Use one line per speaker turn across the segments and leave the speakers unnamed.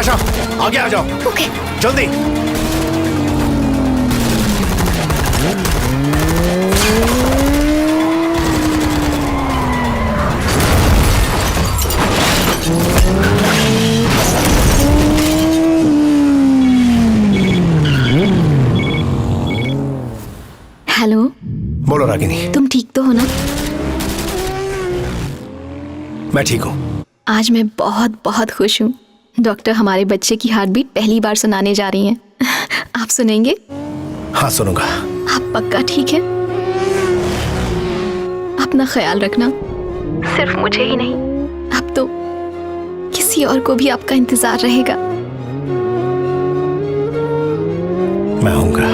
नताशा, आगे आ जाओ।
ओके।
जल्दी।
हेलो।
बोलो रागिनी।
तुम ठीक तो हो ना?
मैं ठीक हूँ।
आज मैं बहुत बहुत खुश हूँ। डॉक्टर हमारे बच्चे की हार्ट बीट पहली बार सुनाने जा रही हैं। आप सुनेंगे?
हाँ सुनूंगा।
आप पक्का ठीक है? अपना ख्याल रखना। सिर्फ मुझे ही नहीं, अब तो किसी और को भी आपका इंतजार रहेगा।
मैं आऊंगा।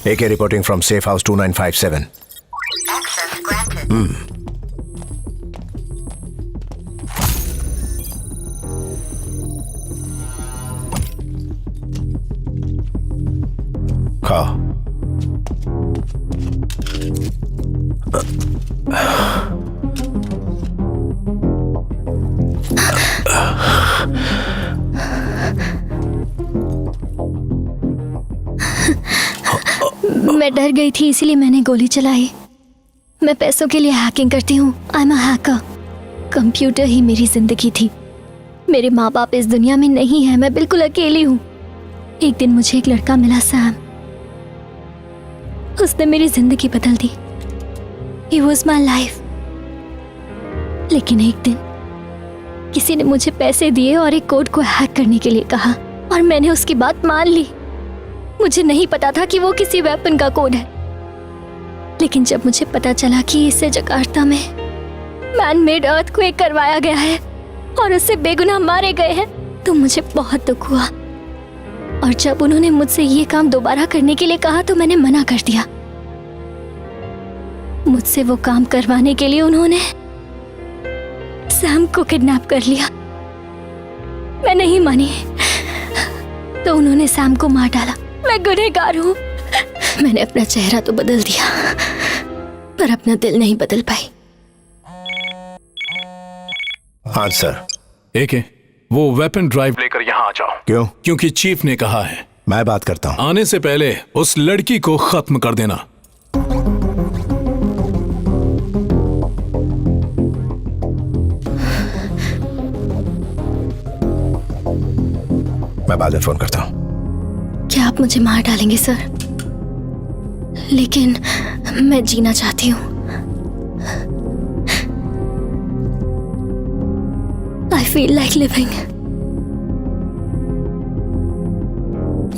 AK reporting from Safe House 2957.
Access granted.
खाओ।
मैं डर गई थी इसीलिए मैंने गोली चलाई। मैं पैसों के लिए हैकिंग करती हूँ। I am a hacker. Computer ही मेरी जिंदगी थी। मेरे माँ बाप इस दुनिया में नहीं है, मैं बिल्कुल अकेली हूँ। एक दिन मुझे एक लड़का मिला, सैम। उसने मेरी जिंदगी बदल दी। He was my life। लेकिन एक दिन किसी ने मुझे पैसे दिए और एक कोड को हैक करने के लिए कहा और मैंने उसकी बात मान ली। मुझे नहीं पता था कि वो किसी वेपन का कोड है, लेकिन जब मुझे पता चला कि इससे जकार्ता में मैन मेड अर्थक्वेक करवाया गया है और उससे बेगुनाह मारे गए हैं, तो मुझे बहुत दुख हुआ। और जब उन्होंने मुझसे ये काम दोबारा करने के लिए कहा तो मैंने मना कर दिया। मुझसे वो काम करवाने के लिए उन्होंने सैम को किडनैप कर लिया। मैं नहीं मानी, तो उन्होंने सैम को मार डाला। मैं गुनहगार हूँ। मैंने अपना चेहरा तो बदल दिया, पर अपना दिल नहीं बदल पाई।
हाँ सर।
एके, वो वेपन ड्राइव लेकर यहाँ आ जाओ।
क्यों?
क्योंकि चीफ ने कहा है।
मैं बात करता हूँ।
आने से पहले उस लड़की को खत्म कर देना।
मैं बाद में फोन करता हूँ।
क्या आप मुझे मार डालेंगे सर? लेकिन मैं जीना चाहती हूँ। I feel like living।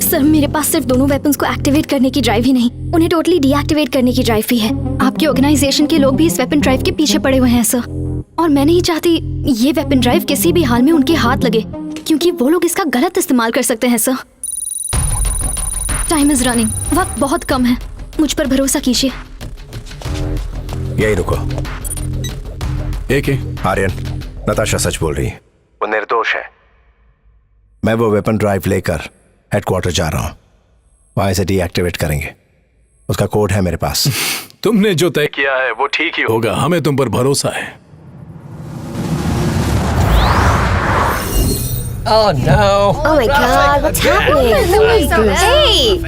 Sir, मेरे पास सिर्फ दोनों वेपन्स को एक्टिवेट करने की ड्राइव ही नहीं, उन्हें टोटली डीएक्टिवेट करने की ड्राइव भी है। आपकी ऑर्गेनाइजेशन के लोग भी इस वेपन ड्राइव के पीछे पड़े हुए हैं सर, और मैं नहीं चाहती ये वेपन ड्राइव किसी भी हाल में उनके हाथ लगे, क्योंकि वो लोग इसका गलत इस्तेमाल कर सकते हैं सर। टाइम इज रनिंग, वक्त बहुत कम है, मुझ पर भरोसा कीजिए।
यही रुको।
एके,
आर्यन, नताशा सच बोल रही है। वो निर्दोष है। मैं वो वेपन ड्राइव लेकर हेडक्वार्टर जा रहा हूं। वहां से डीएक्टिवेट करेंगे। उसका कोड है मेरे पास।
तुमने जो तय किया है वो ठीक ही होगा, हमें तुम पर भरोसा है।
Oh no!
Oh my God, what's happening? Hey!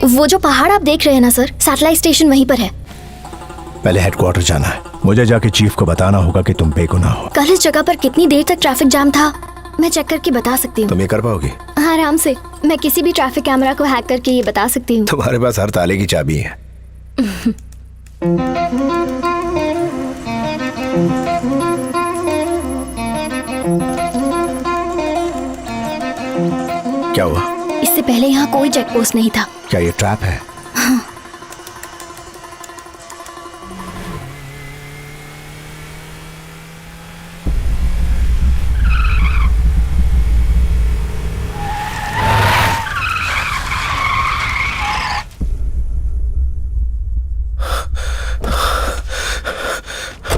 वो जो पहाड़ आप देख रहे हैं ना सर, सैटेलाइट स्टेशन वहीं पर है।
पहले हेडक्वार्टर जाना है। मुझे जाके चीफ को बताना होगा कि तुम बेगुनाह हो।
कल इस जगह पर कितनी देर तक ट्रैफिक जाम था, मैं चेक करके बता सकती हूँ।
तुम ये कर पाओगी?
हाँ, आराम से। मैं किसी भी ट्रैफिक कैमरा को हैक करके ये बता सकती हूँ।
तुम्हारे पास हर ताले की चाबी है। क्या हुआ?
इससे पहले यहाँ कोई चेक पोस्ट नहीं था।
क्या ये ट्रैप है?
हाँ।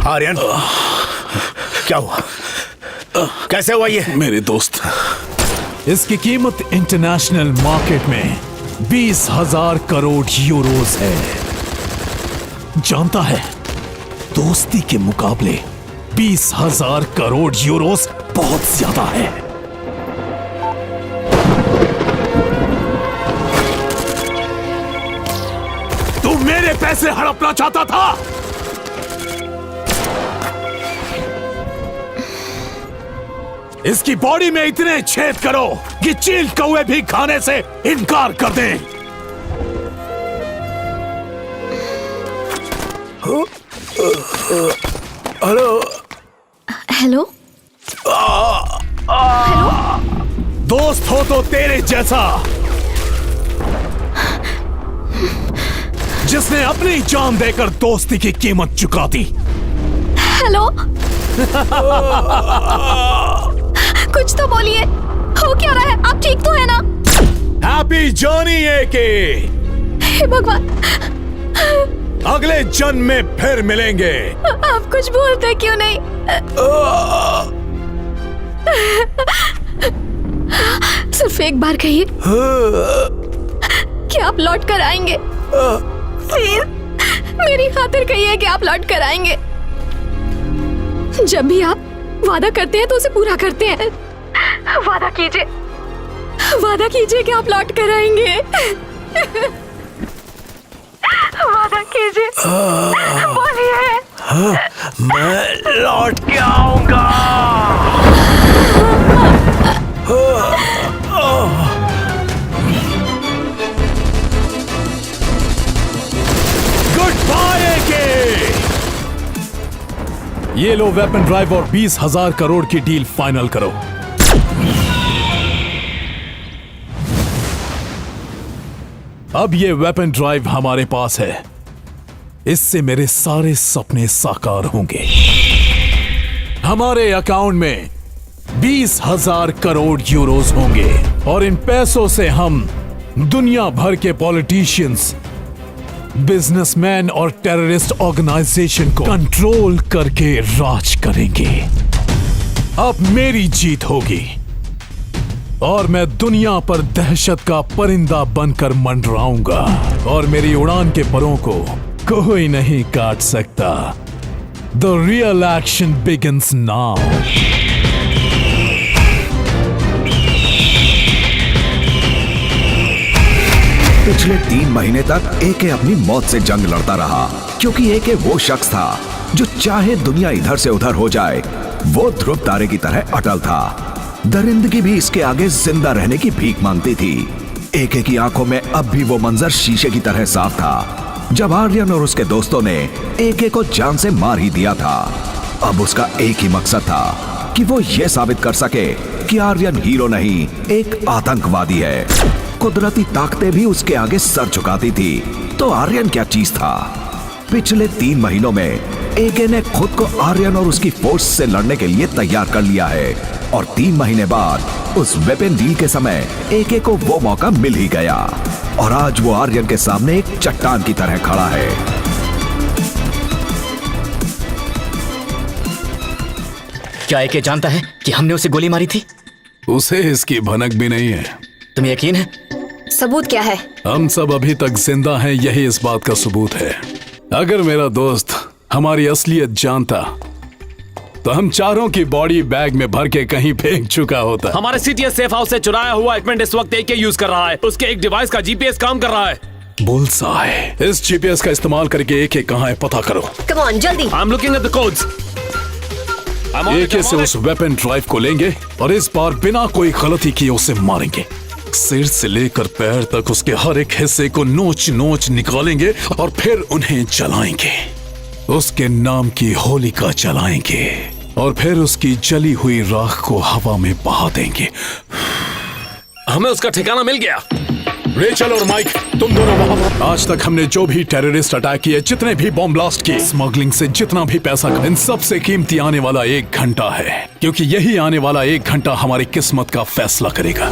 आर्यन, क्या हुआ? कैसे हुआ ये?
मेरे दोस्त, इसकी कीमत इंटरनेशनल मार्केट में 20,000 करोड़ यूरोस है। जानता है, दोस्ती के मुकाबले 20,000 करोड़ यूरोस बहुत ज्यादा है। तू मेरे पैसे हड़पना चाहता था। इसकी बॉडी में इतने छेद करो कि चील कौवे भी खाने से इनकार कर दें। Hello
hello?
दोस्त हो तो तेरे जैसा, जिसने अपनी जान देकर दोस्ती की कीमत चुका दी।
हेलो? कुछ तो बोलिए, हो क्या रहा है? आप ठीक तो है ना?
हैप्पी जर्नी एके।
हे भगवान,
अगले जन्म में फिर मिलेंगे।
आप कुछ बोलते क्यों नहीं? सिर्फ एक बार कहिए कि आप लौट कर आएंगे। प्लीज मेरी खातिर कहिए कि आप लौट कर आएंगे। जब भी आप वादा करते हैं तो उसे पूरा करते हैं। वादा कीजिए कि आप लौट कर आएंगे। वादा कीजिए, बोलिए।
मैं लौट के आऊंगा। Good by AK. ये लो वेपन ड्राइव और 20,000 करोड़ की डील फाइनल करो। अब ये वेपन ड्राइव हमारे पास है, इससे मेरे सारे सपने साकार होंगे। हमारे अकाउंट में 20,000 करोड़ यूरोस होंगे और इन पैसों से हम दुनिया भर के पॉलिटिशियंस, बिजनेसमैन और टेररिस्ट ऑर्गेनाइजेशन को कंट्रोल करके राज करेंगे। अब मेरी जीत होगी और मैं दुनिया पर दहशत का परिंदा बनकर मंडराऊंगा और मेरी उड़ान के परों को कोई नहीं काट सकता। The real action begins now.
पिछले 3 महीने तक एके अपनी मौत से जंग लड़ता रहा, क्योंकि एके वो शख्स था जो चाहे दुनिया इधर से उधर हो जाए, वो ध्रुव तारे की तरह अटल था। दरिंदगी भी इसके आगे जिंदा रहने की भीख मांगती थी। एके की आंखों में अब भी वो मंजर शीशे की तरह साफ था जब आर्यन और उसके दोस्तों ने एके को जान से मार ही दिया था। अब उसका एक ही मकसद था कि वो ये साबित कर सके कि आर्यन हीरो नहीं, एक आतंकवादी है। कुदरती ताकतें भी उसके आगे सर झुकाती थी, तो आर्यन क्या चीज था? पिछले 3 महीनों में एके ने खुद को आर्यन और उसकी फोर्स से लड़ने के लिए तैयार कर लिया है और 3 महीने बाद उस वेपन डील के समय एके को वो मौका मिल ही गया और आज वो आर्यन के सामने एक चट्टान की तरह खड़ा है।
क्या एके जानता है कि हमने उसे गोली मारी थी?
उसे इसकी भनक भी नहीं है।
तुम्हें यकीन है?
सबूत क्या है?
हम सब अभी तक जिंदा हैं, यही इस बात का सबूत है। अगर मेरा दोस्त हमारी असलियत जानता तो हम चारों की बॉडी बैग में भर के कहीं फेंक चुका होता।
हमारे सीटीएस सेफ हाउस से चुराया हुआ इक्विपमेंट इस वक्त AK यूज कर रहा है। उसके एक डिवाइस का जीपीएस काम कर रहा है।
बुल्सआई, इस जीपीएस का इस्तेमाल करके AK कहाँ है पता करो।
कम ऑन जल्दी।
I am looking at the codes.
AK से उस वेपन ड्राइव को लेंगे और इस बार बिना कोई गलती किए उसे मारेंगे। सिर से लेकर पैर तक उसके हर एक हिस्से को नोच नोच निकालेंगे और फिर उन्हें जलाएंगे। उसके नाम की होलिका जलाएंगे और फिर उसकी जली हुई राख को हवा में बहा देंगे।
हमें उसका ठिकाना मिल गया।
रेचल और माइक, तुम दोनों वहां। आज तक हमने जो भी टेररिस्ट अटैक किए, जितने भी बॉम्ब ब्लास्ट किए, स्मगलिंग से जितना भी पैसा इन सबसे कीमती आने वाला 1 घंटा है, क्योंकि यही आने वाला 1 घंटा हमारी किस्मत का फैसला करेगा।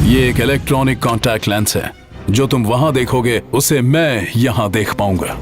ये एक इलेक्ट्रॉनिक कॉन्टैक्ट लेंस है। जो तुम वहां देखोगे उसे मैं यहां देख पाऊंगा।